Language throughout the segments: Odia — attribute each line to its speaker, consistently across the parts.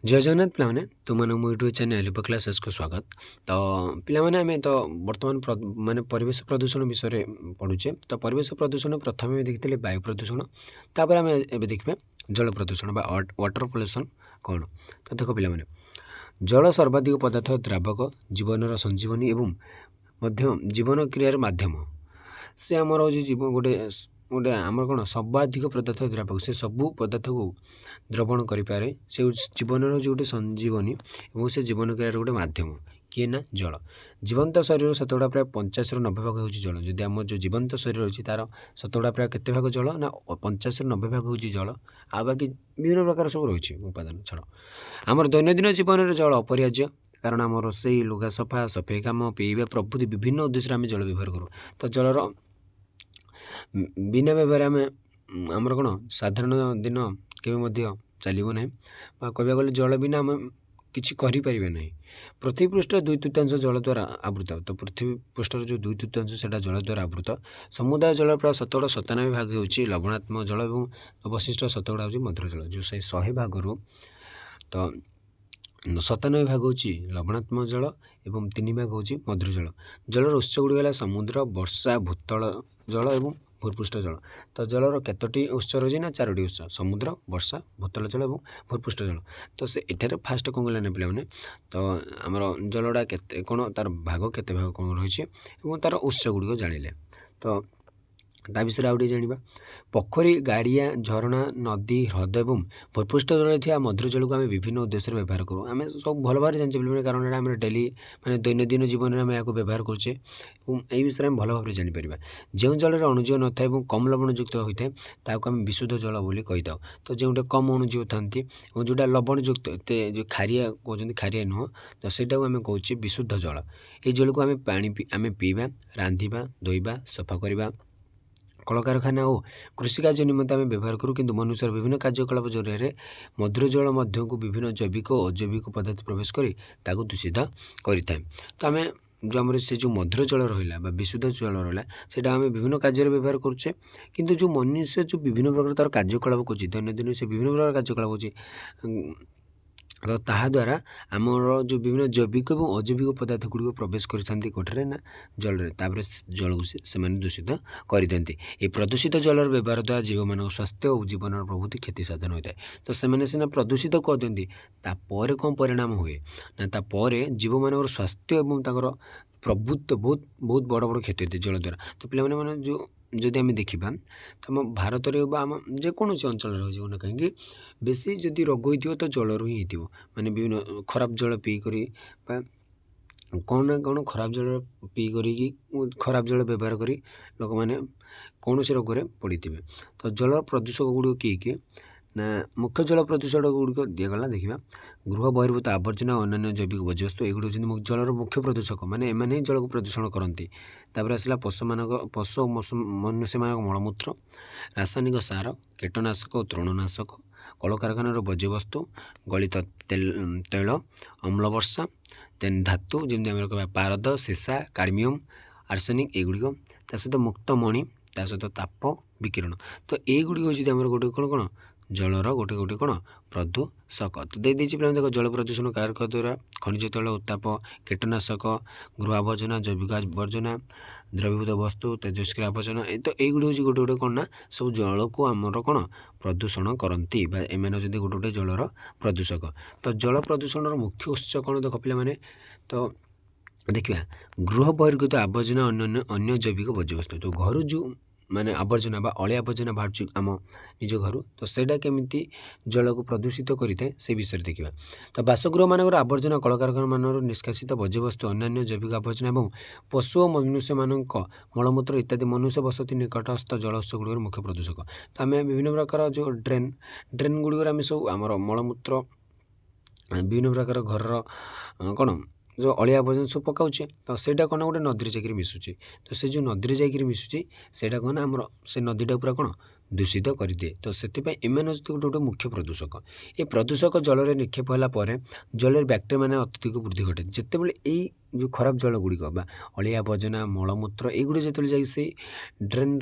Speaker 1: जय जगन्नाथ पिलाने तुमने मो यूट्यूब चैनल एलिपो क्लासेस को स्वागत। तो पिलाने आमे तो वर्तमान माने परिवेश प्रदूषण विषय रे पढुचे। तो परिवेश प्रदूषण प्रथम देखिले वायु प्रदूषण, तापर आमे एबे देखबे जल प्रदूषण बा वाटर पोल्यूशन कोन। तो देखो पिलाने जल सर्वाधिक पदार्थ द्रावक जीवनर संजीवनी एवं मध्य जीवन क्रियार माध्यम से आमर हो जीव गोटे गोटे आमर कौन सर्वाधिक पदार्थ द्रावक से सबू पदार्थ को द्रवण करें से जीवनर जो गोटे संजीवनी और से जीवन क्रियार गोटे मध्यम किए ना जल। जीवंत शरीर शतकड़ा प्राय 50 ରୁ 90 भाग हूँ जल। जदि आम जो जीवंत शरीर अच्छी तार शतकड़ा प्राय केते भाग जल ना 50 ରୁ 90 भाग हूँ जल। आ बाकी विभिन्न प्रकार सब रही उपादान छड़ आमर दैनंदिन जीवन में जल अपरिहार्य, कारण आम रोसई लुगा सफा सफाई कम पीवा प्रभृति विभिन्न उद्देश्य आम जल व्यवहार करूँ। तो जलर बिना व्यवहार आम आमर कौन साधारण दिन के चलो ना कहवा गले जल बिना आम किसी ना। पृथ्वी पृष्ठ 2/3 जल द्वारा आवृत। तो पृथ्वी पृष्ठ जो 2/3 से जल द्वारा आवृत। समुदाय जल प्राय 97 भाग होची लवणात्मक जल और अवशिष्ट शतकड़ा हूँ मधुर जल। जो से 100 भाग रू तो 97 भाग हूँ लवणात्मक जल एवं 3 भाग हूँ मधुर जल। जलर उत्स गुड़िक समुद्र वर्षा भूतल जल और भूपृष्ठ जल। तो जलर केतोटी उत्स रही ना 4टी उत्स समुद्र वर्षा भूतल जल और भूपृष्ठ जल। तो से एठार फास्ट कौन कहला पे तो आमर जलटा के कौन तार भाग केते भाग कौन रही और तार उत्स गुड़िक जानिले। तो ता विषय आउ जाना पोखरी गाड़िया झरणा नदी ह्रद और भूपृष्ठ जल थी मधुर जल को आम विभिन्न उद्देश्य व्यवहार करूँ। आम सब भल भाव जानते कारण आम डेली माने दैनंदिन जीवन में यहाँ व्यवहार करुचे और यही विषय में भल भाव जापर। जो जल अणुजीव न था कम लवणयुक्त होता है ताकू आम विशुद्ध जल बोली कही था। तो जो कम अणुजीव था और जोटा लवणयुक्त जो खारिया कहते खारिया नुह तो ସେଇଟା आम कहे विशुद्ध जल। ये जल को आम पानी पीवा रांधिबा धोइबा सफा करवा कलकारखाना और कृषि कार्य निमंते आम व्यवहार करूँ। किंतु मनुष्यर विभिन्न कार्यकलाप जरिए मधुर जल मध्य को विभिन्न जैविक और अजैविक पदार्थ प्रवेश कर दूषित करें। तो आम जो आम से जो मधुर जल रहा विशुद्ध जल रहा से आम विभिन्न कार्य व्यवहार करुचे। किंतु जो मनुष्य जो विभिन्न प्रकार तार कार्यकलाप कर दैनंदिन से विभिन्न प्रकार कार्यकलाप हो तो ताद्वारा आमर जो विभिन्न जैविक और अजैविक पदार्थ गुड़िक प्रवेश करें ना जल जल को से दूषित कर दिखती। ये प्रदूषित जलर व्यवहार द्वारा जीव मान स्वास्थ्य और जीवन प्रभुति क्षति साधन होता है। तो से सीना प्रदूषित कर दिखती तापर कौन परिणाम हुए ना तापर जीव मान स्वास्थ्य और प्रभुत्व बहुत बहुत बड़ बड़ क्षति होती जल द्वारा। तो पे जो जदि आम देखा तो आम भारत में आम जेकोसी अंचल रही ना कहीं बेसी जदि रोग हो तो जलरू ही हो माने विभिन्न खराब जल पीकर कौन ना कौन खराब जल पीकर खराब जल व्यवहार कर लोक मैंने कौन से रोग पड़े। तो जल प्रदूषक गुड़िक किए ना मुख्य जल प्रदूषण गुड़िक दिगला देखा गृह बहिर्भूत आवर्जना अन्य जैविक बर्ज्यवस्तु एगुड़ी जलर मुख्य प्रदूषक माने एमाने जल को प्रदूषण करती। आसला पशु मनुष्य मान मलमूत्र रासायनिक सार कीटनाशक और तृणनाशक कलकारखानार बर्ज्यवस्तु गलित तैल अम्ल वर्षा देन धातु जमी आम कह पारद सीसा कार्डमियम आर्सेनिक एगुड़िक सहित मुक्त मणि सहित ताप विकिरण। तो युड़िक आम गोटे कौन कौन जलर गोटे गोटे कौन प्रदूषक। तो देख जल प्रदूषण कारक द्वारा खनिज तैल उत्ताप कीटनाशक गृह आवर्जना जैविक आवर्जना द्रवीभूत वस्तु तेजस्क्रिय आवर्जना तो युड़ी हूँ गोटे गोटे कौन ना सब जल को आमर कौन प्रदूषण करती एम गोटे गोटे जलर प्रदूषक। तो जल प्रदूषण मुख्य उत्स कौन देख पे तो देखा गृह बहिर्गत आवर्जना अन्य जैविक बर्ज्यवस्तु जो घर जो माने आवर्जना अलिया आवर्जना बाहर आम निज घर तो सेटा केमिति जल को प्रदूषित करें से विषय देखा। तो बासगृह मानक आवर्जना कलकारखाना मान निष्कासित बर्ज्यवस्तु अन्य जैविक आवर्जना और पशु और मनुष्य मान मलमूत्र इत्यादि मनुष्य बसती निकटस्थ जल उत्स गुड़ मुख्य प्रदूषक। तो आम विभिन्न प्रकार जो ड्रेन गुड़िक आम सब आमर मलमूत्र विभिन्न प्रकार घर कौन जो अलिया आवर्जना सब पकाऊे तो सेटा कौन गोटे नदी जाकर मिसुची। तो से जो नदी जाकर मिसुची सेटा कौन आमर से नदीटा पूरा कौन दूषित कर दिए। तो से एम गोटे गोटे मुख्य प्रदूषक। ये प्रदूषक जल में निक्षेप होगापर जल बैक्टेरिया मैंने अत्यधिक वृद्धि घटे जितेबाला यही जो खराब जल गुड़िक अलिया आवर्जना मलमूत्र युड़ी जो से ड्रेन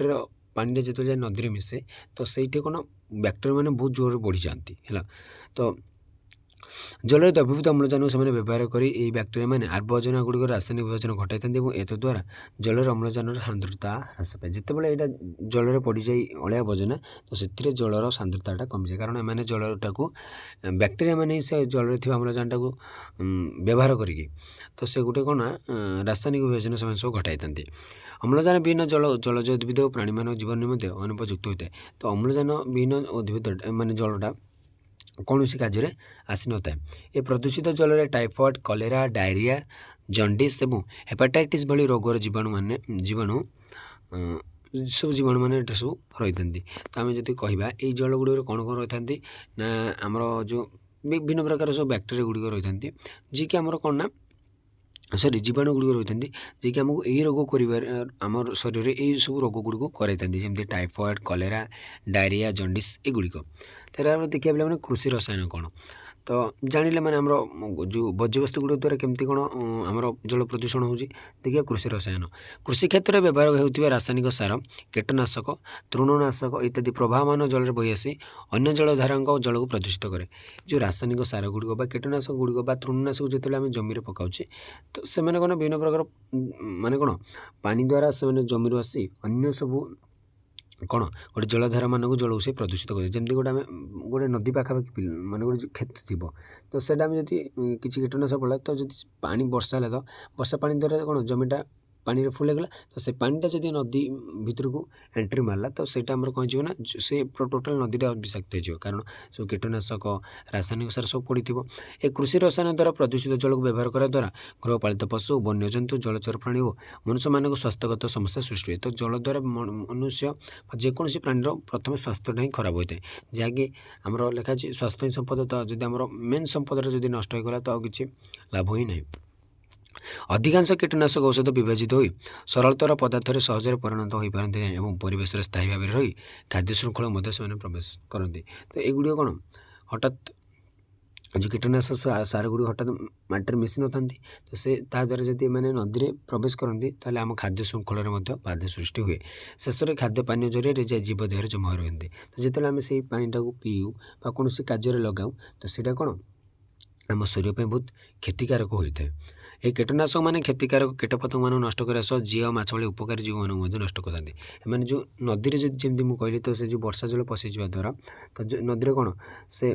Speaker 1: पानी जो जाए नदी में मिसे तो सही कौन बैक्टेरिया मैंने बहुत जोर बढ़ी जाती है। तो ଜଳରେ ଦ୍ରବୀଭୂତ ଅମ୍ଳଜାନକୁ ସେମାନେ ବ୍ୟବହାର କରି ଏହି ବ୍ୟାକ୍ଟେରିଆ ମାନେ ଆବର୍ଜନା ଗୁଡ଼ିକର ରାସାୟନିକ ବିଭାଜନ ଘଟାଇଥାନ୍ତି ଏବଂ ଏତଦ୍ୱାରା ଜଳରେ ଅମ୍ଳଜାନର ସାନ୍ଦ୍ରତା ହ୍ରାସ ପାଏ। ଯେତେବେଳେ ଏଇଟା ଜଳରେ ପଡ଼ିଯାଇ ଅଳିଆ ଆବର୍ଜନା ତ ସେଥିରେ ଜଳର ସାନ୍ଦ୍ରତାଟା କମିଯାଏ, କାରଣ ଏମାନେ ଜଳଟାକୁ ବ୍ୟାକ୍ଟେରିଆ ମାନେ ସେ ଜଳରେ ଥିବା ଅମ୍ଳଜାନଟାକୁ ବ୍ୟବହାର କରିକି ତ ସେ ଗୋଟେ କ'ଣ ନା ରାସାୟନିକ ବିଭାଜନ ସେମାନେ ସବୁ ଘଟାଇଥାନ୍ତି। ଅମ୍ଳଜାନ ବିହୀନ ଜଳଜ ଉଦ୍ଭିଦ ଓ ପ୍ରାଣୀମାନଙ୍କ ଜୀବନ ନିମନ୍ତେ ଅନୁପଯୁକ୍ତ ହୋଇଥାଏ। ତ ଅମ୍ଳଜାନ ବିହୀନ ଉଦ୍ଭିଦ ମାନେ ଜଳଟା କୌଣସି କାର୍ଯ୍ୟରେ ଆସିନଥାଏ। ଏ ପ୍ରଦୂଷିତ ଜଳରେ ଟାଇଫଏଡ୍, କଲେରା, ଡାଇରିଆ, ଜଣ୍ଡିସ୍ ଏବଂ ହେପାଟାଇଟିସ୍ ଭଳି ରୋଗର ଜୀବାଣୁ ମାନେ ଏଟା ସବୁ ରହିଥାନ୍ତି। ତ ଆମେ ଯଦି କହିବା ଏଇ ଜଳ ଗୁଡ଼ିକରେ କ'ଣ ରହିଥାନ୍ତି ନା ଆମର ଯେଉଁ ବିଭିନ୍ନ ପ୍ରକାର ସବୁ ବ୍ୟାକ୍ଟେରିଆ ଗୁଡ଼ିକ ରହିଥାନ୍ତି, ଯିଏକି ଆମର କ'ଣ ନା ଜୀବାଣୁ ଗୁଡ଼ିକ ରହିଥାନ୍ତି, ଯିଏକି ଆମକୁ ଏହି ରୋଗ କରିବାରେ ଆମର ଶରୀରରେ ଏହି ସବୁ ରୋଗ ଗୁଡ଼ିକୁ କରାଇଥାନ୍ତି, ଯେମିତି ଟାଇଫଏଡ୍, କଲେରା, ଡାଇରିଆ, ଜଣ୍ଡିସ୍ ଏଗୁଡ଼ିକ। ତାହେଲେ ଆମେ ଦେଖିବା ପିଲାମାନେ କୃଷି ରସାୟନ କ'ଣ, ତ ଜାଣିଲେ ମାନେ ଆମର ଯେଉଁ ବର୍ଜ୍ୟବସ୍ତୁ ଗୁଡ଼ିକ ଦ୍ୱାରା କେମିତି କ'ଣ ଆମର ଜଳ ପ୍ରଦୂଷଣ ହେଉଛି। ଦେଖିବା କୃଷି ରସାୟନ। କୃଷି କ୍ଷେତ୍ରରେ ବ୍ୟବହାର ହେଉଥିବା ରାସାୟନିକ ସାର, କୀଟନାଶକ, ତୃଣନାଶକ ଇତ୍ୟାଦି ପ୍ରବାହମାନ ଜଳରେ ବୋହି ଆସି ଅନ୍ୟ ଜଳଧାରାଙ୍କ ଜଳକୁ ପ୍ରଦୂଷିତ କରେ। ଯେଉଁ ରାସାୟନିକ ସାର ଗୁଡ଼ିକ ବା କୀଟନାଶକ ଗୁଡ଼ିକ ବା ତୃଣନାଶକ ଯେତେବେଳେ ଆମେ ଜମିରେ ପକାଉଛେ ତ ସେମାନେ କ'ଣ ବିଭିନ୍ନ ପ୍ରକାର ମାନେ କ'ଣ ପାଣି ଦ୍ୱାରା ସେମାନେ ଜମିରୁ ଆସି ଅନ୍ୟ ସବୁ କ'ଣ ଗୋଟେ ଜଳଧାରାମାନଙ୍କୁ ଜଳକୁ ସେ ପ୍ରଦୂଷିତ କରିବେ। ଯେମିତି ଗୋଟେ ନଦୀ ପାଖାପାଖି ମାନେ ଗୋଟେ କ୍ଷେତ୍ର ଥିବ, ତ ସେଇଟା ଆମେ ଯଦି କିଛି କୀଟନାଶକ ପଡ଼ିଲା ତ ଯଦି ପାଣି ବର୍ଷା ହେଲା ତ ବର୍ଷା ପାଣି ଦ୍ୱାରା କ'ଣ ଜମିଟା ପାଣିରେ ଫୁଲ୍ ହେଇଗଲା, ତ ସେ ପାଣିଟା ଯଦି ନଦୀ ଭିତରକୁ ଏଣ୍ଟ୍ରି ମାରିଲା ତ ସେଇଟା ଆମର କ'ଣ ହେଇଯିବ ନା ସେ ଟୋଟାଲ୍ ନଦୀଟା ବିଷାକ୍ତ ହେଇଯିବ, କାରଣ ସବୁ କୀଟନାଶକ ରାସାୟନିକ ସାର ସବୁ ପଡ଼ିଥିବ। ଏ କୃଷି ରସାୟନ ଦ୍ୱାରା ପ୍ରଦୂଷିତ ଜଳକୁ ବ୍ୟବହାର କରିବା ଦ୍ୱାରା ଗୃହପାଳିତ ପଶୁ, ବନ୍ୟଜନ୍ତୁ, ଜଳଚର ପ୍ରାଣୀ ଓ ମନୁଷ୍ୟମାନଙ୍କ ସ୍ୱାସ୍ଥ୍ୟଗତ ସମସ୍ୟା ସୃଷ୍ଟି ହୁଏ। ତ ଜଳ ଦ୍ୱାରା ମନୁଷ୍ୟ ଯେକୌଣସି ପ୍ରାଣୀର ପ୍ରଥମେ ସ୍ୱାସ୍ଥ୍ୟଟା ହିଁ ଖରାପ ହୋଇଥାଏ, ଯାହାକି ଆମର ଲେଖା ଅଛି ସ୍ୱାସ୍ଥ୍ୟ ହିଁ ସମ୍ପଦ। ତ ଯଦି ଆମର ମେନ୍ ସମ୍ପଦଟା ଯଦି ନଷ୍ଟ ହୋଇଗଲା ତ ଆଉ କିଛି ଲାଭ ହିଁ ନାହିଁ। ଅଧିକାଂଶ କୀଟନାଶକ ଔଷଧ ବିଭାଜିତ ହୋଇ ସରଳତର ପଦାର୍ଥରେ ସହଜରେ ପରିଣତ ହୋଇପାରନ୍ତି ନାହିଁ ଏବଂ ପରିବେଶରେ ସ୍ଥାୟୀ ଭାବରେ ରହି ଖାଦ୍ୟ ଶୃଙ୍ଖଳ ମଧ୍ୟ ସେମାନେ ପ୍ରବେଶ କରନ୍ତି। ତ ଏଗୁଡ଼ିକ କ'ଣ ହଠାତ୍ ଯେଉଁ କୀଟନାଶକ ସାର ଗୁଡ଼ିକ ହଠାତ୍ ମାଟିରେ ମିଶି ନଥାନ୍ତି, ତ ସେ ତା ଦ୍ୱାରା ଯଦି ଏମାନେ ନଦୀରେ ପ୍ରବେଶ କରନ୍ତି ତାହେଲେ ଆମ ଖାଦ୍ୟ ଶୃଙ୍ଖଳରେ ମଧ୍ୟ ବାଧା ସୃଷ୍ଟି ହୁଏ। ଶେଷରେ ଖାଦ୍ୟ ପାନୀୟ ଜରିଆରେ ଯେ ଜୀବ ଦେହରେ ଜମା ହୋଇ ରୁହନ୍ତି। ତ ଯେତେବେଳେ ଆମେ ସେଇ ପାଣିଟାକୁ ପିଉ ବା କୌଣସି କାର୍ଯ୍ୟରେ ଲଗାଉ ତ ସେଇଟା କ'ଣ ଆମ ଶରୀର ପାଇଁ ବହୁତ କ୍ଷତିକାରକ ହୋଇଥାଏ। ଏହି କୀଟନାଶକ ମାନେ କ୍ଷତିକାରକ କୀଟପତଙ୍ଗମାନଙ୍କୁ ନଷ୍ଟ କରିବା ସହ ଜିଆ, ମାଛ ଭଳି ଉପକାରୀ ଜୀବମାନଙ୍କୁ ମଧ୍ୟ ନଷ୍ଟ କରିଥାନ୍ତି। ଏମାନେ ଯେଉଁ ନଦୀରେ ଯେମିତି ମୁଁ କହିଲି, ତ ସେ ଯେଉଁ ବର୍ଷା ଜଳ ପଶିଯିବା ଦ୍ୱାରା ତ ନଦୀରେ କ'ଣ ସେ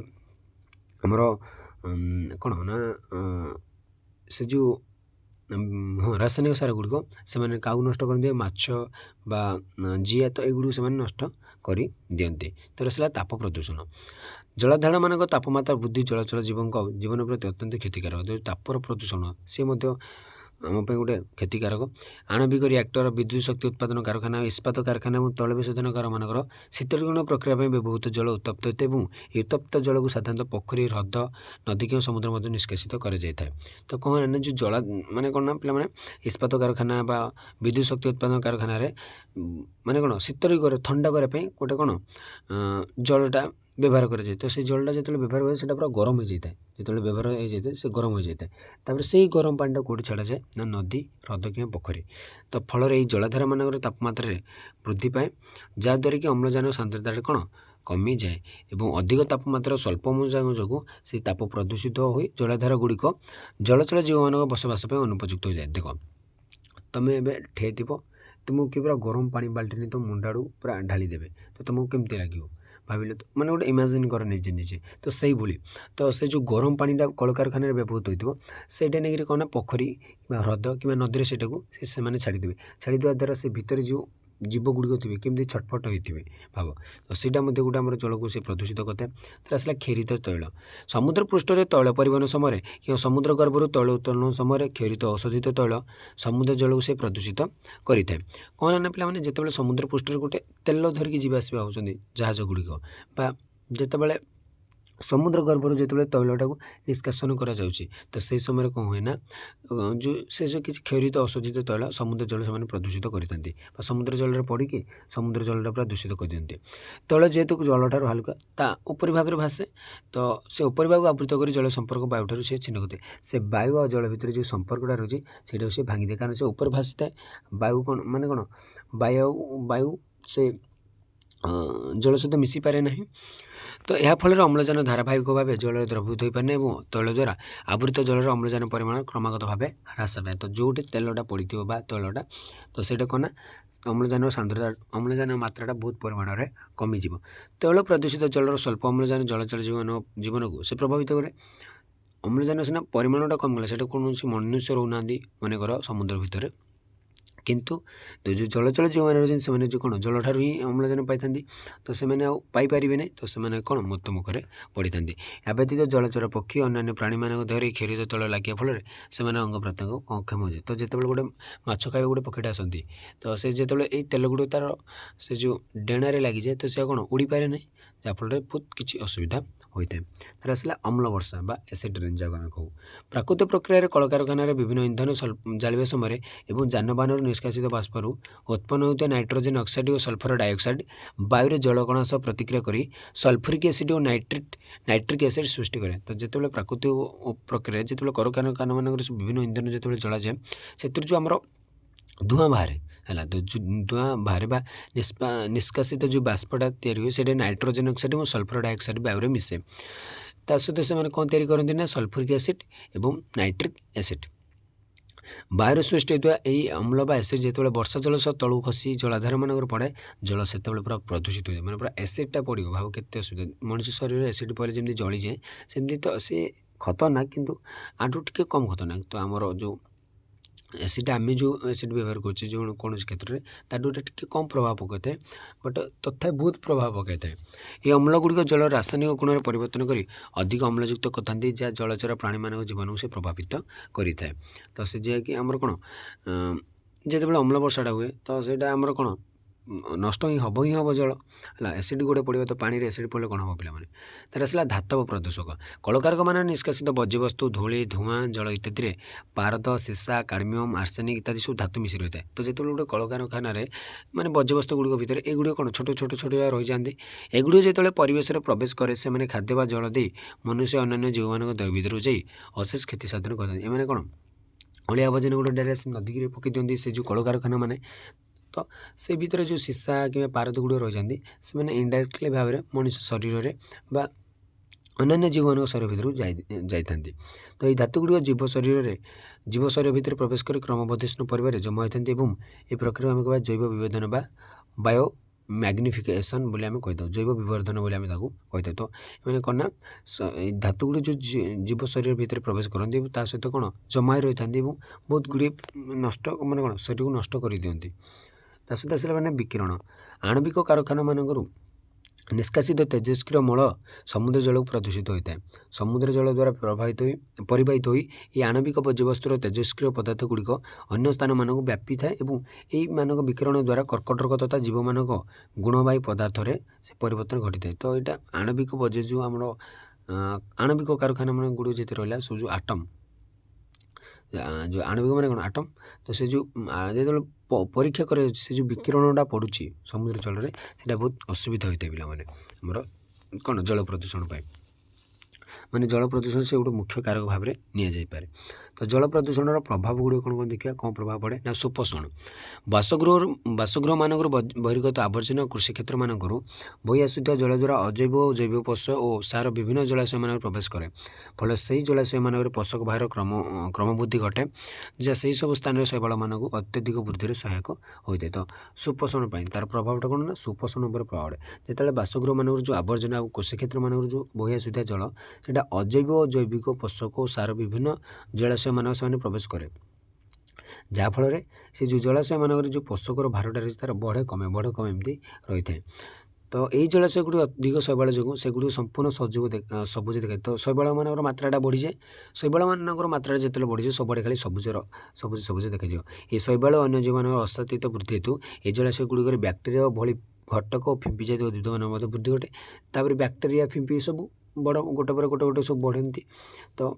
Speaker 1: ଆମର କ'ଣ ନା ସେ ଯେଉଁ ରାସାୟନିକ ସାର ଗୁଡ଼ିକ ସେମାନେ କାଉ ନଷ୍ଟ କରନ୍ତି, ମାଛ ବା ଜିଆ ତ ଏଗୁଡ଼ିକୁ ସେମାନେ ନଷ୍ଟ କରି ଦିଅନ୍ତି। ତ ଆସିଲା ତାପ ପ୍ରଦୂଷଣ। ଜଳାଧାରମାନଙ୍କ ତାପମାତ୍ରା ବୃଦ୍ଧି ଜଳଚର ଜୀବଙ୍କ ଜୀବନ ପ୍ରତି ଅତ୍ୟନ୍ତ କ୍ଷତିକାରକ। ଯେଉଁ ତାପର ପ୍ରଦୂଷଣ ସେ ମଧ୍ୟ ଆମ ପାଇଁ ଗୋଟେ କ୍ଷତିକାରକ। ଆଣବିକ ରିଆକ୍ଟର, ବିଦ୍ୟୁତ୍ ଶକ୍ତି ଉତ୍ପାଦନ କାରଖାନା, ଇସ୍ପାତ କାରଖାନା ଏବଂ ତୈଳ ବିଶୋଧନଗାରମାନଙ୍କର ଶୀତଳୀକରଣ ପ୍ରକ୍ରିୟା ପାଇଁ ବ୍ୟବହୃତ ଜଳ ଉତ୍ତପ୍ତ ହୋଇଥାଏ ଏବଂ ଏହି ଉତ୍ତପ୍ତ ଜଳକୁ ସାଧାରଣତଃ ପୋଖରୀ, ହ୍ରଦ, ନଦୀ କିମ୍ବା ସମୁଦ୍ର ମଧ୍ୟ ନିଷ୍କାସିତ କରାଯାଇଥାଏ। ତ କ'ଣ ନା ଯେଉଁ ଜଳ ମାନେ କ'ଣ ନା ପିଲାମାନେ ଇସ୍ପାତ କାରଖାନା ବା ବିଦ୍ୟୁତ୍ ଶକ୍ତି ଉତ୍ପାଦନ କାରଖାନାରେ ମାନେ କ'ଣ ଶୀତଳୀକରଣ ଥଣ୍ଡା କରିବା ପାଇଁ ଗୋଟେ କ'ଣ ଜଳଟା ବ୍ୟବହାର କରାଯାଏ। ତ ସେଇ ଜଳଟା ଯେତେବେଳେ ବ୍ୟବହାର କରାଯାଏ ସେଇଟା ପୁରା ଗରମ ହୋଇଯାଇଥାଏ। ଯେତେବେଳେ ବ୍ୟବହାର ହୋଇଯାଇଥାଏ ସେ ଗରମ ହୋଇଯାଇଥାଏ। ତାପରେ ସେଇ ଗରମ ପାଣିଟା କେଉଁଠି ଛଡ଼ାଯାଏ ନା ନଦୀ, ହ୍ରଦ କିମ୍ବା ପୋଖରୀ। ତ ଫଳରେ ଏହି ଜଳାଧାରମାନଙ୍କର ତାପମାତ୍ରାରେ ବୃଦ୍ଧି ପାଏ, ଯାହାଦ୍ୱାରା କି ଅମ୍ଳଜାନ ସାନ୍ଦ୍ରତାରେ କ'ଣ କମିଯାଏ ଏବଂ ଅଧିକ ତାପମାତ୍ରା ସ୍ୱଳ୍ପ ଅମ୍ଳଜାନ ଯୋଗୁଁ ସେହି ତାପ ପ୍ରଦୂଷିତ ହୋଇ ଜଳାଧାର ଗୁଡ଼ିକ ଜଳଚର ଜୀବମାନଙ୍କ ବସବାସ ପାଇଁ ଅନୁପଯୁକ୍ତ ହୋଇଯାଏ। ଦେଖ ତୁମେ ଏବେ ଠିଆଇଥିବ, ତୁମକୁ କିଏ ପୁରା ଗରମ ପାଣି ବାଲ୍ଟି ନେଇ ତୁମ ମୁଣ୍ଡ ଆଡ଼ୁ ପୁରା ଢାଳି ଦେବେ, ତ ତୁମକୁ କେମିତି ଲାଗିବ ଭାବିଲେ? ତ ମାନେ ଗୋଟେ ଇମାଜିନ୍ କର ନିଜେ। ତ ସେଇଭଳି ତ ସେ ଯେଉଁ ଗରମ ପାଣିଟା କଳକାରଖାନାରେ ବ୍ୟବହୃତ ହୋଇଥିବ ସେଇଟା ନେଇକରି କ'ଣ ନା ପୋଖରୀ କିମ୍ବା ହ୍ରଦ କିମ୍ବା ନଦୀରେ ସେଇଟାକୁ ସେମାନେ ଛାଡ଼ିଦେବେ। ଛାଡ଼ିଦେବା ଦ୍ୱାରା ସେ ଭିତରେ ଯେଉଁ ଜୀବ ଗୁଡ଼ିକ ଥିବେ କେମିତି ଛଟପଟ ହୋଇଥିବେ ଭାବ। ତ ସେଇଟା ମଧ୍ୟ ଗୋଟେ ଆମର ଜଳକୁ ସେ ପ୍ରଦୂଷିତ କରିଥାଏ। ତାପରେ ଆସିଲା କ୍ଷରିତ ତୈଳ। ସମୁଦ୍ର ପୃଷ୍ଠରେ ତୈଳ ପରିବହନ ସମୟରେ କିମ୍ବା ସମୁଦ୍ର ଗର୍ଭରୁ ତୈଳ ଉତ୍ତୋଳନ ସମୟରେ କ୍ଷରିତ ଅଶୋଧିତ ତୈଳ ସମୁଦ୍ର ଜଳକୁ ସେ ପ୍ରଦୂଷିତ କରିଥାଏ। କ'ଣ ନା ପିଲାମାନେ ଯେତେବେଳେ ସମୁଦ୍ର ପୃଷ୍ଠରେ ଗୋଟେ ତେଲ ଧରିକି ଯିବା ଆସିବା ହେଉଛନ୍ତି ଜାହାଜ ଗୁଡ଼ିକ ବା ଯେତେବେଳେ ସମୁଦ୍ର ଗର୍ଭରୁ ଯେତେବେଳେ ତୈଳଟାକୁ ନିଷ୍କାସନ କରାଯାଉଛି ତ ସେହି ସମୟରେ କ'ଣ ହୁଏ ନା ଯେଉଁ କିଛି କ୍ଷରିତ ଅଶୋଧିତ ତୈଳ ସମୁଦ୍ର ଜଳ ସେମାନେ ପ୍ରଦୂଷିତ କରିଥାନ୍ତି ବା ସମୁଦ୍ର ଜଳରେ ପଡ଼ିକି ସମୁଦ୍ର ଜଳଟା ପୁରା ଦୂଷିତ କରିଦିଅନ୍ତି। ତୈଳ ଯେହେତୁ ଜଳଠାରୁ ହାଲୁକା ତା ଉପରି ଭାଗରେ ଭାସେ, ତ ସେ ଉପରି ଭାଗକୁ ଆବୃତ କରି ଜଳ ସମ୍ପର୍କ ବାୟୁଠାରୁ ସେ ଛିନ୍ନ କରିଥାଏ। ସେ ବାୟୁ ଆଉ ଜଳ ଭିତରେ ଯେଉଁ ସମ୍ପର୍କଟା ରହିଛି ସେଇଟାକୁ ସେ ଭାଙ୍ଗିଦିଏ, କାରଣ ସେ ଉପରେ ଭାସିଥାଏ। ବାୟୁ କ'ଣ ମାନେ କ'ଣ ବାୟୁ ସେ ଜଳ ସହିତ ମିଶିପାରେ ନାହିଁ। तो यह फल अम्लजान धारावाहिक भाव जल द्रवीभूत हो पारे और तैल द्वारा आवृत जलर अम्लजान परिमाण क्रमागत भाव ह्रास पाए। तो जो तेलटा पड़ी तैलटा तो सहीटा कौन अम्लजान सांद्रता अम्लजान मात्राटा बहुत परिमाण में कमिज। तैल प्रदूषित जलर स्वल्प अम्लजान जलचर जीवन को से प्रभावित करे। अम्लजान सीना परिमाणटा कमिगला से कौन मनुष्य रोना मनकर समुद्र भितर किंतु तो जो जलचर जो मैंने से जो कौन जल ठार ही अम्लजान पाई तो से पाइपर ना तो से कौन मृत्युमुखर पड़ी था। या व्यतीत जलचर पक्षी अन्य प्राणी मान देहर क्षीरित तैल लगे फल से अंग प्रत्यंग अक्षम हो जाए। तो जिते गोटे माछ खाଇବା गोटे पक्षीटा आसती तो से जो तेल गुड़ तार से जो डेणारे लगी जाए तो सी कौन उड़ी पारे ना जहाँफल बहुत किसी असुविधा होता है। तर आसला अम्ल वर्षा बा एसिड रेन जगह आम कहूँ प्राकृतिक प्रक्रिया कलकारखाना विभिन्न इंधन जालिया समय और जानबाहन निष्कासित बाष्पर उत्पन्न होता नाइट्रोजेन ऑक्साइड और सल्फर डाइऑक्साइड वायु जलकण सह प्रतिक्रिया करी सल्फ्यूरिक एसिड और नाइट्रिक एसिड सृष्टि करे। तो जिते प्राकृतिक प्रक्रिया जिते कलकारखाना मान विभिन्न इंधन जो जला जाए से जो आम धूआं बाहर है तो जो धूआं बाहर निष्कासित जो बाष्पटा या नाइट्रोजेन ऑक्साइड और सल्फर डाइऑक्साइड वायु मिसे ता सहित से कौन तैयारी करते ना सल्फ्यूरिक एसिड और नाइट्रिक एसिड वायु सृष्टि होता यही अम्ल बा एसिड जो वर्षा जल सह तलू खसी जलाधार मान पड़े जल से पूरा प्रदूषित हो जाए मैंने पूरा एसिडटा पड़ो भाव के असुविधा मनुष्य शरीर एसिड पड़े जमी जली जाए सेमती तो सी खतरनाक किंतु आठू टे कम खतरनाक। तो आमर जो एसिड आम जो एसिड व्यवहार कर जो कौन क्षेत्र में ताठूटा टे कम प्रभाव पकड़ थाए बट तथा बहुत प्रभाव पकड़ थाए। ये अम्ल गुड़िक जल रासायनिक गुण में परिवर्तन कर अधिक अम्लयुक्त करते जहाँ जलचर प्राणी मान जीवन को से प्रभावित करें। तो से जैकि आमर कौन जो अम्ल वर्षाटा हुए तो सहीटा आमर कौन नष्ट ही हम जल है एसिड गोटे पड़े तो पानी एसिड पड़े कौन हम पे तर आसला धातव प्रदूषक कलकारखाना निष्कासित बज्यवस्तु धूली धूआं जल इत्यादि पारद सीसा कार्डमियम आर्सेनिक इत्यादि सब धातु मिश्र होता है। तो जो गोटे कलकारखाना माने बज्यवस्तु गुड़िक भितर एगुड़ी कौन छोट छोट छोट रही जाते एगुड़ी जो परिवेश में प्रवेश करे से खाद्य व जल दे मनुष्य अन्य जीव मान देह भर जाई अशेष क्षति साधन करते एम कौन अलिया आवर्जना गोटे डायरेक्ट नदी में पकई दिखती से जो कलकारखाना माने तो से भीतर जो सीसा कि पारद गुड़ रही जाती से इनडायरेक्टली भाव में मनुष्य शरीर में बा अन्य जीव मान शरीर भर जाती। तो ये धातु गुड़ जीव शरीर भितर प्रवेश कर क्रमबर्धिष्णु परिवार जमा होती और ये प्रक्रिया आम कह जैव विवर्धन बा बायो मैग्निफिकेशन बोली आम कहीदा जैव विवर्धन बोली आम कहीदा। तो मैंने कौन ना धातु गुड़ जो जीव शरीर भितर प्रवेश करती सहित कौन जमा रही था बहुत गुड़े नष्ट मैंने कौन शरीर को नष्ट कर दिखती। सहित आसला मैंने विकिरण आणविक कारखाना मानक निष्कासित तेजस्क्रिय मल समुद्र जल को प्रदूषित होता है। समुद्र जल द्वारा परिवाहित हो ये आणविक बज्यवस्तुर तेजस्क्रिय पदार्थ गुड़िक अन्य स्थान मानक व्यापी थाए और यही मानक विकिरण द्वारा कर्कटरोग तथा जीव मानक गुणवायु पदार्थ में से परिवर्तन घटी है। तो यहाँ आणविक बज्य जो आम आणविक कारखाना मान गुड़ जिते रहा सब जो आटम जो आणविक मैंने कौन आटम तो से जो जो परीक्षा करे से जो विकिरणटा पड़ुची समुद्र जल में से बहुत असुविधा होता है पिलाने आमर कौन जल प्रदूषण माने जल प्रदूषण से गोटे मुख्य कारक भाव में निपारे। तो जल प्रदूषण प्रभाव गुड़ कौन कौन देखा कौन प्रभाव पड़े ना सुपोषण बासगृह मानक बहिर्गत आवर्जना कृषि क्षेत्र मानक बही आसुवा जल द्वारा अजैव और जैव पश और सार विभिन्न जलाशय मान प्रवेश करे फल से जलाशय मान पोषक भार क्रमवृद्धि घटे जहाँ से सब स्थान शैवाल मान अत्यधिक वृद्धि सहायक होता है। तो सुपोषण तार प्रभावटा कौन ना सुपोषण पर प्रभाव पड़े जो बासगृह मानक जो आवर्जना और कृषि क्षेत्र मानक जो बही आसुवा जल से अजैव और जैविक पोषक और सार विभिन्न जलाशय मान से प्रवेश करे जहाँफल से जो जलाशय मानक जो पोषकर भारटा रही तार बढ़े कमे एमती रही है। तो यही जलाशय गुड़ी अधिक शैवाल जो से संपूर्ण सबुज देखाए। तो शैवाल मान मात्राटा बढ़ी जाए शैवाल मान मात्रा जो बढ़ी जाए सबुठ खाली सबुज देखा ये शैवाल अन्य जीव मान अस्तित्व वृद्धि हेतु ये जलाशय गुड़िक बैक्टेरिया भली घटक और फिंपी जाती उद्भिद मान वृद्धि घटे तापर बैक्टेरिया फिंपी सब बड़ गोटे पर गोटे सब बढ़ती। तो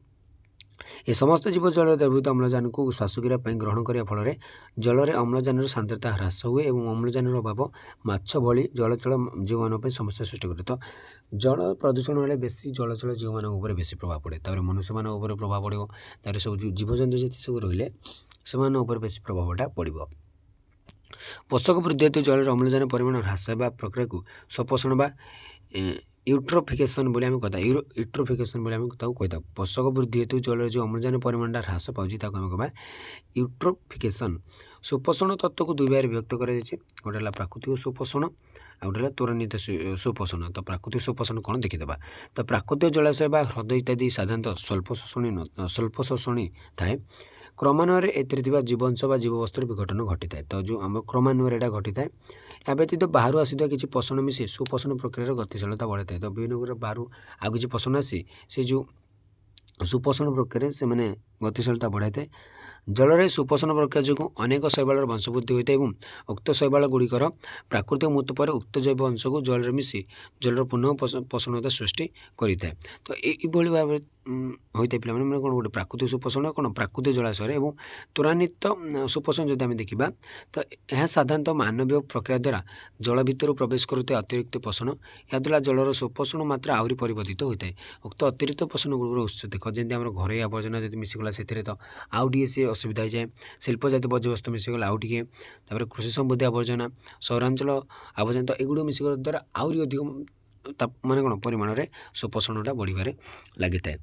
Speaker 1: ये समस्त जीव जल द्रवीभूत अम्लजान को श्वासक्रिया ग्रहण करने फल जल अम्लजान सांद्रता ह्रास हुए और अम्लजान अभाव माछ भली जलचल जीव मान समस्या सृष्टि करे। तो जल प्रदूषण हेल्ले बेसी जलचल जीव मान बेसी प्रभाव पड़े तापर मनुष्य मान प्रभाव पड़ो तार सब जीवजंतु जी सब रही से बेसी प्रभावटा पड़ो। पोषक वृद्धि हेतु जल अम्लजान परिमाण ह्रास होगा प्रक्रिया को सुपोषण बा ୟୁଟ୍ରୋଫିକେସନ୍ ବୋଲି ଆମେ କହିଥାଉ। ୟୁଟ୍ରୋଫିକେସନ୍ ବୋଲି ଆମେ ତାକୁ କହିଥାଉ। ପୋଷକ ବୃଦ୍ଧି ହେତୁ ଜଳରେ ଯେଉଁ ଅମ୍ଳଜାନ ପରିମାଣଟା ହ୍ରାସ ପାଉଛି ତାକୁ ଆମେ କହିବା ୟୁଟ୍ରୋଫିକେସନ୍। ସୁପୋଷଣ ତତ୍ତ୍ୱକୁ ଦୁଇ ଭାଗରେ ବିଭକ୍ତ କରାଯାଇଛି। ଗୋଟେ ହେଲା ପ୍ରାକୃତିକ ସୁପୋଷଣ, ଆଉ ଗୋଟେ ହେଲା ତ୍ୱରାନ୍ୱିତ ସୁପୋଷଣ। ତ ପ୍ରାକୃତିକ ସୁପୋଷଣ କ'ଣ ଦେଖିଦେବା। ତ ପ୍ରାକୃତିକ ଜଳାଶୟ ବା ହ୍ରଦ ଇତ୍ୟାଦି ସାଧାରଣତଃ ସ୍ୱଳ୍ପ ଶୋଷଣୀ ଥାଏ। କ୍ରମାନ୍ୱୟରେ ଏଥିରେ ଥିବା ଜୀବଂଶ ବା ଜୀବବସ୍ତୁର ବିଘଟନ ଘଟିଥାଏ। ତ ଯେଉଁ ଆମ କ୍ରମାନ୍ୱୟରେ ଏଇଟା ଘଟିଥାଏ। ଏହା ବ୍ୟତୀତ ବାହାରୁ ଆସିଥିବା କିଛି ପୋଷଣ ମିଶି ସୁପୋଷଣ ପ୍ରକ୍ରିୟାର ଗତିଶୀଳତା ବଢ଼ାଇଥାଏ। ତ ବିଭିନ୍ନ ପ୍ରକାର ବାହାରୁ ଆଉ କିଛି ପୋଷଣ ଆସି ସେ ଯେଉଁ ସୁପୋଷଣ ପ୍ରକ୍ରିୟାରେ ସେମାନେ ଗତିଶୀଳତା ବଢ଼ାଇଥାଏ। ଜଳରେ ସୁପୋଷଣ ପ୍ରକ୍ରିୟା ଯୋଗୁଁ ଅନେକ ଶୈବାଳର ବଂଶବୃଦ୍ଧି ହୋଇଥାଏ ଏବଂ ଉକ୍ତ ଶୈବାଳ ଗୁଡ଼ିକର ପ୍ରାକୃତିକ ମୃତ୍ୟୁ ପରେ ଉକ୍ତ ଜୈବ ଅଂଶକୁ ଜଳରେ ମିଶି ଜଳର ପୁନଃ ପୋଷଣତା ସୃଷ୍ଟି କରିଥାଏ। ତ ଏଇଭଳି ଭାବରେ ହୋଇଥାଏ ପିଲାମାନେ ମାନେ କ'ଣ ଗୋଟେ ପ୍ରାକୃତିକ ସୁପୋଷଣ କ'ଣ ପ୍ରାକୃତିକ ଜଳାଶୟରେ ଏବଂ ତ୍ୱରାନ୍ୱିତ ସୁପୋଷଣ ଯଦି ଆମେ ଦେଖିବା ତ ଏହା ସାଧାରଣତଃ ମାନବୀୟ ପ୍ରକ୍ରିୟା ଦ୍ୱାରା ଜଳ ଭିତରୁ ପ୍ରବେଶ କରୁଥିବା ଅତିରିକ୍ତ ପୋଷଣ। ଏହାଦ୍ୱାରା ଜଳର ସୁପୋଷଣ ମାତ୍ରା ଆହୁରି ପରିବର୍ଦ୍ଧିତ ହୋଇଥାଏ। ଉକ୍ତ ଅତିରିକ୍ତ ପୋଷଣ ଗୁଡ଼ିକର ଉତ୍ସ ଦେଖ, ଯେମିତି ଆମର ଘରୋଇ ଆବର୍ଜନା ଯଦି ମିଶିଗଲା ସେଥିରେ ତ ଆଉ ଟିକେ ସିଏ ଅସୁବିଧା ହେଇଯାଏ। ଶିଳ୍ପଜାତୀୟ ବର୍ଜ୍ୟବସ୍ତୁ ମିଶିଗଲା ଆଉ ଟିକେ, ତାପରେ କୃଷି ସମୃଦ୍ଧି ଆବର୍ଜନା, ସହରାଞ୍ଚଳ ଆବର୍ଜନା, ତ ଏଗୁଡ଼ିକ ମିଶିଗଲା ଦ୍ୱାରା ଆହୁରି ଅଧିକ ମାନେ କ'ଣ ପରିମାଣରେ ସୁପୋଷଣଟା ବଢ଼ିବାରେ ଲାଗିଥାଏ।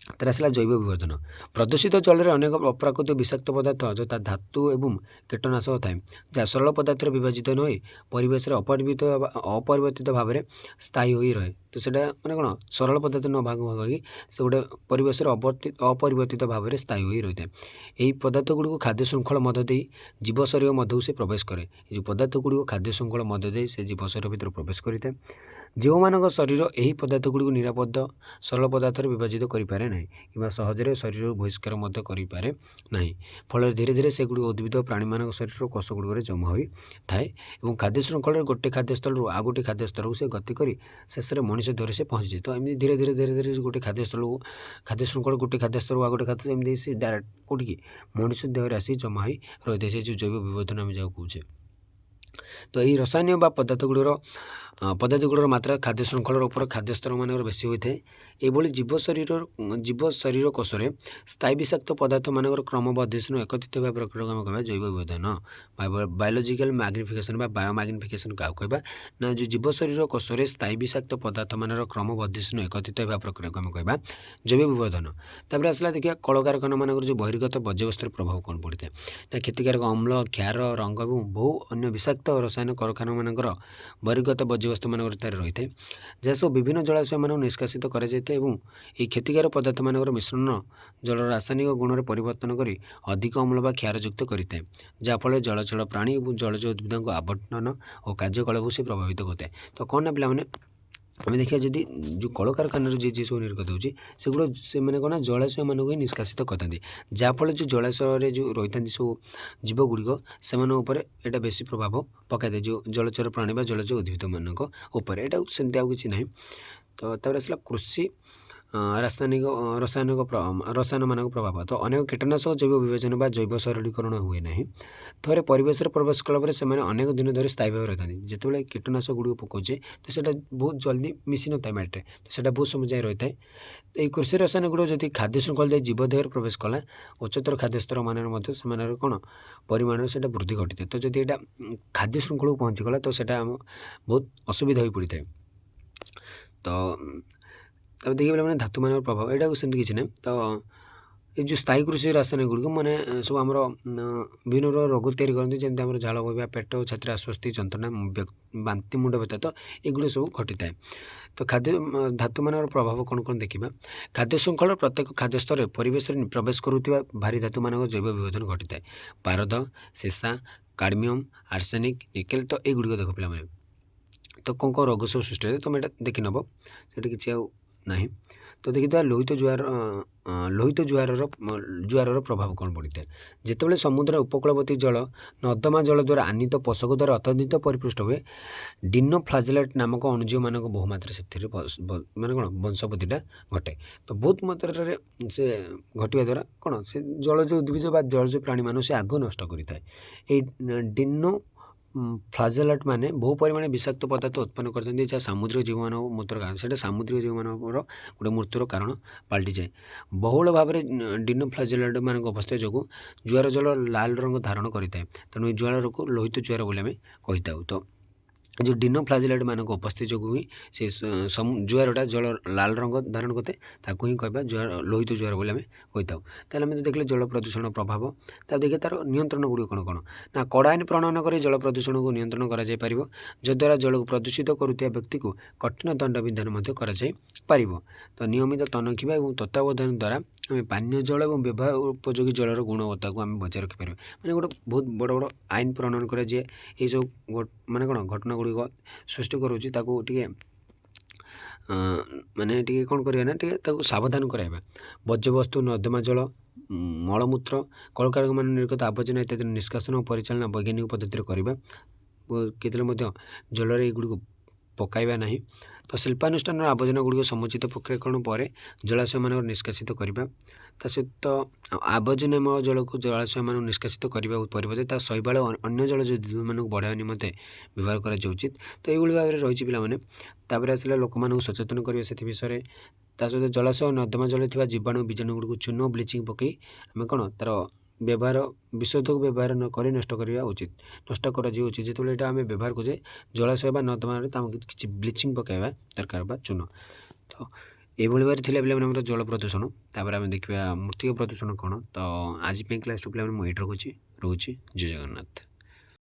Speaker 1: ତାର ଆସିଲା ଜୈବ ବିବର୍ତ୍ତନ। ପ୍ରଦୂଷିତ ଜଳରେ ଅନେକ ଅପ୍ରାକୃତିକ ବିଷାକ୍ତ ପଦାର୍ଥ ଯଥା ଧାତୁ ଏବଂ କୀଟନାଶକ ଥାଏ, ଯାହା ସରଳ ପଦାର୍ଥରେ ବିଭାଜିତ ନ ହୋଇ ପରିବେଶରେ ଅପରିବର୍ତ୍ତିତ ଭାବରେ ସ୍ଥାୟୀ ହୋଇ ରହେ। ତ ସେଇଟା ମାନେ କ'ଣ ସରଳ ପଦାର୍ଥ ନ ଭାଗ ହୋଇ ସେ ଗୋଟେ ପରିବେଶରେ ଅପରିବର୍ତ୍ତିତ ଭାବରେ ସ୍ଥାୟୀ ହୋଇ ରହିଥାଏ। ଏହି ପଦାର୍ଥ ଗୁଡ଼ିକୁ ଖାଦ୍ୟ ଶୃଙ୍ଖଳ ମଧ୍ୟ ଦେଇ ଜୀବ ଶରୀର ମଧ୍ୟକୁ ସେ ପ୍ରବେଶ କରେ। ଏ ଯେଉଁ ପଦାର୍ଥ ଗୁଡ଼ିକୁ ଖାଦ୍ୟ ଶୃଙ୍ଖଳ ମଧ୍ୟ ଦେଇ ସେ ଜୀବ ଶରୀର ଭିତରେ ପ୍ରବେଶ କରିଥାଏ। ଯେଉଁମାନଙ୍କ ଶରୀର ଏହି ପଦାର୍ଥ ଗୁଡ଼ିକୁ ନିରାପଦ ସରଳ ପଦାର୍ଥରେ ବିଭାଜିତ କରିପାରେ ନାହିଁ କିମ୍ବା ସହଜରେ ଶରୀରରୁ ବହିଷ୍କାର ମଧ୍ୟ କରିପାରେ ନାହିଁ, ଫଳରେ ଧୀରେ ଧୀରେ ସେଗୁଡ଼ିକ ଉଦ୍ଭିଦ ପ୍ରାଣୀମାନଙ୍କ ଶରୀରର କୋଷ ଗୁଡ଼ିକରେ ଜମା ହୋଇଥାଏ ଏବଂ ଖାଦ୍ୟ ଶୃଙ୍ଖଳରେ ଗୋଟିଏ ଖାଦ୍ୟସ୍ଥଳରୁ ଆଉ ଗୋଟିଏ ଖାଦ୍ୟସ୍ଥଳକୁ ସେ ଗତି କରି ଶେଷରେ ମଣିଷ ଦେହରେ ସେ ପହଞ୍ଚିଯାଏ। ତ ଏମିତି ଧୀରେ ଧୀରେ ଗୋଟେ ଖାଦ୍ୟ ଶୃଙ୍ଖଳ ଗୋଟିଏ ଖାଦ୍ୟସ୍ଥଳକୁ ଆଉ ଗୋଟେ ଖାଦ୍ୟ ଏମିତି ସେ ଡାଇରେକ୍ଟ କେଉଁଠିକି ମଣିଷ ଦେହରେ ଆସି ଜମା ହୋଇ ରହିଥାଏ। ସେ ଯେଉଁ ଜୈବ ବିବର୍ତ୍ତନ ଆମେ ଯାହାକୁ କହୁଛେ। ତ ଏହି ରସାୟନ ବା ପଦାର୍ଥ ଗୁଡ଼ିକର ମାତ୍ରା ଖାଦ୍ୟ ଶୃଙ୍ଖଳର ଉପରେ ଖାଦ୍ୟସ୍ତର ମାନଙ୍କର ବେଶୀ ହୋଇଥାଏ। ଏଭଳି ଜୀବ ଶରୀର କୋଷରେ ସ୍ଥାୟୀ ବିଷାକ୍ତ ପଦାର୍ଥ ମାନଙ୍କର କ୍ରମବର୍ଦ୍ଧିଷ୍ଣୁ ଏକତ୍ରିତ ହେବା ପ୍ରକ୍ରିୟାକୁ ଆମେ କହିବା ଜୈବ ବିବର୍ତ୍ତନ। ବାୟୋଲୋଜିକାଲ ମାଗ୍ନିଫିକେସନ୍ ବା ବାୟୋମାଗ୍ନିଫିକେସନ୍ କାହାକୁ କହିବା ନା ଯେଉଁ ଜୀବ ଶରୀର କୋଷରେ ସ୍ଥାୟୀ ବିଷାକ୍ତ ପଦାର୍ଥ ମାନର କ୍ରମବର୍ଦ୍ଧିଷ୍ଣୁ ଏକତ୍ରିତ ହେବା ପ୍ରକ୍ରିୟାକୁ ଆମେ କହିବା ଜୈବ ବିବର୍ତ୍ତନ। ତାପରେ ଆସିଲା ଦେଖିବା କଳକାରଖାନା ମାନଙ୍କର ଯେଉଁ ବହିର୍ଗତ ବର୍ଜ୍ୟବସ୍ତୁର ପ୍ରଭାବ କ'ଣ ପଡ଼ିଥାଏ। ନା କ୍ଷତିକାରକ ଅମ୍ଳ, କ୍ଷାର, ରଙ୍ଗ ଏବଂ ବହୁ ଅନ୍ୟ ବିଷାକ୍ତ ରସାୟନ କଳକାରଖାନା ମାନଙ୍କର ବହିର୍ଗତ ବର୍ଜ୍ୟବସ୍ତୁ ମାନଙ୍କର ତାର ରହିଥାଏ, ଯାହା ସବୁ ବିଭିନ୍ନ ଜଳାଶୟମାନଙ୍କୁ ନିଷ୍କାସିତ କରାଯାଇଥାଏ ଏବଂ ଏହି କ୍ଷତିକାରକ ପଦାର୍ଥ ମାନଙ୍କର ମିଶ୍ରଣ ଜଳର ରାସାୟନିକ ଗୁଣରେ ପରିବର୍ତ୍ତନ କରି ଅଧିକ ଅମ୍ଳ ବା କ୍ଷାରଯୁକ୍ତ କରିଥାଏ, ଯାହାଫଳରେ ଜଳଚଳ ପ୍ରାଣୀ ଏବଂ ଜଳଜ ଉଦ୍ଭିଦଙ୍କ ଆବର୍ତ୍ତନ ଓ କାର୍ଯ୍ୟକଳାପକୁ ସେ ପ୍ରଭାବିତ କରିଥାଏ। ତ କ'ଣ ନା ପିଲାମାନେ ଆମେ ଦେଖିବା ଯଦି ଯେଉଁ କଳକାରଖାନାରୁ ଯିଏ ସବୁ ନିର୍ଗତ ହେଉଛି ସେଗୁଡ଼ା ସେମାନେ କ'ଣ ନା ଜଳାଶୟମାନଙ୍କୁ ହିଁ ନିଷ୍କାସିତ କରିଥାନ୍ତି, ଯାହାଫଳରେ ଯେଉଁ ଜଳାଶୟରେ ଯେଉଁ ରହିଥାନ୍ତି ସବୁ ଜୀବ ଗୁଡ଼ିକ ସେମାନଙ୍କ ଉପରେ ଏଇଟା ବେଶୀ ପ୍ରଭାବ ପକାଇଥାଏ, ଯେଉଁ ଜଳଚର ପ୍ରାଣୀ ବା ଜଳଜ ଉଦ୍ଭିଦମାନଙ୍କ ଉପରେ। ଏଇଟା ସେମିତି ଆଉ କିଛି ନାହିଁ। ତ ତାପରେ ଆସିଲା କୃଷି ରସାୟନମାନଙ୍କ ପ୍ରଭାବ। ତ ଅନେକ କୀଟନାଶକ ଜୈବ ବିଭାଜନ ବା ଜୈବ ସରଳୀକରଣ ହୁଏ ନାହିଁ। ଥରେ ପରିବେଶରେ ପ୍ରବେଶ କଲା ପରେ ସେମାନେ ଅନେକ ଦିନ ଧରି ସ୍ଥାୟୀ ଭାବରେ ରହିଥାନ୍ତି। ଯେତେବେଳେ କୀଟନାଶକ ଗୁଡ଼ିକ ପକାଉଛେ ତ ସେଇଟା ବହୁତ ଜଲ୍ଦି ମିଶି ନଥାଏ ମାଟିରେ, ତ ସେଇଟା ବହୁତ ସମୟ ଯାଏଁ ରହିଥାଏ। ଏହି କୃଷି ରସାୟନ ଗୁଡ଼ିକ ଯଦି ଖାଦ୍ୟ ଶୃଙ୍ଖଳ ଦେଇ ଜୀବ ଦେହରେ ପ୍ରବେଶ କଲା ଉଚ୍ଚତର ଖାଦ୍ୟସ୍ତର ମାନରେ ମଧ୍ୟ ସେମାନଙ୍କର କ'ଣ ପରିମାଣରେ ସେଇଟା ବୃଦ୍ଧି ଘଟିଥାଏ। ତ ଯଦି ଏଇଟା ଖାଦ୍ୟ ଶୃଙ୍ଖଳକୁ ପହଞ୍ଚିଗଲା ତ ସେଇଟା ଆମ ବହୁତ ଅସୁବିଧା ହୋଇପଡ଼ିଥାଏ। ତ ତାପରେ ଦେଖିବା ମାନେ ଧାତୁମାନଙ୍କର ପ୍ରଭାବ ଏଇଟାକୁ ସେମିତି କିଛି ନାହିଁ। ତ ଏ ଯେଉଁ ସ୍ଥାୟୀ କୃଷି ରାସାୟନିକ ଗୁଡ଼ିକ ମାନେ ସବୁ ଆମର ବିଭିନ୍ନ ରୋଗ ତିଆରି କରନ୍ତି, ଯେମିତି ଆମର ଝାଳ ବୋହିବା, ପେଟ ଓ ଛାତିରେ ଆଶ୍ୱସ୍ତି ଯନ୍ତ୍ରଣା, ବାନ୍ତି, ମୁଣ୍ଡ ବ୍ୟଥା, ତ ଏଗୁଡ଼ିକ ସବୁ ଘଟିଥାଏ। ତ ଧାତୁମାନଙ୍କର ପ୍ରଭାବ କ'ଣ ଦେଖିବା। ଖାଦ୍ୟ ଶୃଙ୍ଖଳର ପ୍ରତ୍ୟେକ ଖାଦ୍ୟସ୍ତରରେ ପରିବେଶରେ ପ୍ରବେଶ କରୁଥିବା ଭାରୀ ଧାତୁମାନଙ୍କ ଜୈବ ବିବର୍ତ୍ତନ ଘଟିଥାଏ। ପାରଦ, ସୀସା, କାଡମିୟମ୍, ଆର୍ସେନିକ୍, ନିକେଲ୍, ତ ଏଗୁଡ଼ିକ ଦେଖ ପିଲାମାନେ। ତ କ'ଣ ରୋଗ ସବୁ ସୃଷ୍ଟି ହୋଇଥାଏ ତୁମେ ଏଇଟା ଦେଖି ନେବ, ସେଠି କିଛି ଆଉ ନାହିଁ। ତ ଦେଖିଥିବା ଲୋହିତ ଜୁଆରର ପ୍ରଭାବ କ'ଣ ପଡ଼ିଥାଏ। ଯେତେବେଳେ ସମୁଦ୍ର ଉପକୂଳବର୍ତ୍ତୀ ଜଳ ନର୍ଦ୍ଦମା ଜଳ ଦ୍ୱାରା ଆନିତ ପୋଷକ ଦ୍ୱାରା ଅତ୍ୟଧିକ ପରିପୃଷ୍ଟ ହୁଏ, ଡିନୋଫ୍ଲାଜେଲେଟ୍ ନାମକ ଅଣୁଜୀବମାନଙ୍କ ବହୁମାତ୍ରା ସେଥିରେ ମାନେ କ'ଣ ବଂଶବୃଦ୍ଧିଟା ଘଟେ। ତ ବହୁତ ମାତ୍ରାରେ ସେ ଘଟିବା ଦ୍ୱାରା କ'ଣ ସେ ଜଳଜ ଉଦ୍ଭିଦ ବା ଜଳଜ ପ୍ରାଣୀମାନଙ୍କୁ ସେ ଆଗ ନଷ୍ଟ କରିଥାଏ। ଏଇ ଡିନୋଫ୍ଲାଜେଲେଟ୍ ମାନେ ବହୁ ପରିମାଣରେ ବିଷାକ୍ତ ପଦାର୍ଥ ଉତ୍ପନ୍ନ କରିଥାନ୍ତି, ଯାହା ସାମୁଦ୍ରିକ ଜୀବମାନଙ୍କ ମୃତ୍ୟୁର କାରଣ। ସେଇଟା ସାମୁଦ୍ରିକ ଜୀବମାନଙ୍କର ଗୋଟେ ମୃତ୍ୟୁର କାରଣ ପାଲଟିଯାଏ। ବହୁଳ ଭାବରେ ଡିନୋଫ୍ଲାଜେଲେଟ୍ ମାନଙ୍କ ଅବସ୍ଥା ଯୋଗୁଁ ଜୁଆର ଜଳ ଲାଲ ରଙ୍ଗ ଧାରଣ କରିଥାଏ, ତେଣୁ ଏହି ଜୁଆରକୁ ଲୋହିତ ଜୁଆର ବୋଲି ଆମେ କହିଥାଉ। ତ जो डिनोफ्लाजेलेट मानक उपस्थिति जो ही से जुआरटा जल लाल रंग धारण करते ताकू ही कहवा जुआर लोहित जुआर बोली आम कही आम देखले जल प्रदूषण प्रभाव देखिए तार नियंत्रण गुड़ी कौन कौन ना कड़ा आईन प्रणयन कर जल प्रदूषण को नियंत्रण कर जद्वारा जल को प्रदूषित करुवा व्यक्ति को कठिन दंड विधान कर तो नियमित तनखा और तत्वावधान द्वारा आम पानीय जल और व्यवहार उपयोगी जलर गुणवत्ता को आम बचाए रखिपार मैंने गोटे बहुत बड़ बड़ आईन प्रणयन करे जे ये सब माने कौन घटना गुड़िक सृष्टि करुच्ची माने टी कौन करना सावधान कराइबा वर्ज्यवस्तु नर्दमा जल मलमूत्र कलकारखाना मान निर्गत आवर्जना इत्यादि निष्कासन और परिचालना वैज्ञानिक पद्धति करवा केतले जलर एगुड़ी पकाइबा नहीं तो शिल्पानुष्ठान आवर्जना गुड़िक समुचित प्रक्रियाकरण पर जलाशय मान निष्कासित करवा सहित आवर्जनामय जल को जलाशय मान निष्कासित करने परिवर्ते शैवाल अन्य जल मान बढ़ावा निमंते व्यवहार कर उचित तो ये भाव में रही पाने आसला लोक मान सचेतन करवा से विषय सहित जलाशय और नर्दमा जल जीवाणु बीजाणु गुड़ चून ब्लीचिंग पकई आम कौन तार व्यवहार विशुद्ध को व्यवहार न कर नष्ट करवा उचित नष्ट कर उचित जो आम व्यवहार करें जलाशय नर्दमा किसी ब्लीचिंग पकाइबा दरकार बा चून तो ये भाव पे जल प्रदूषण आम देखा मृत्तिका प्रदूषण कौन तो आज क्लास पे मुझे रखुच्छी रोचे जय जगन्नाथ।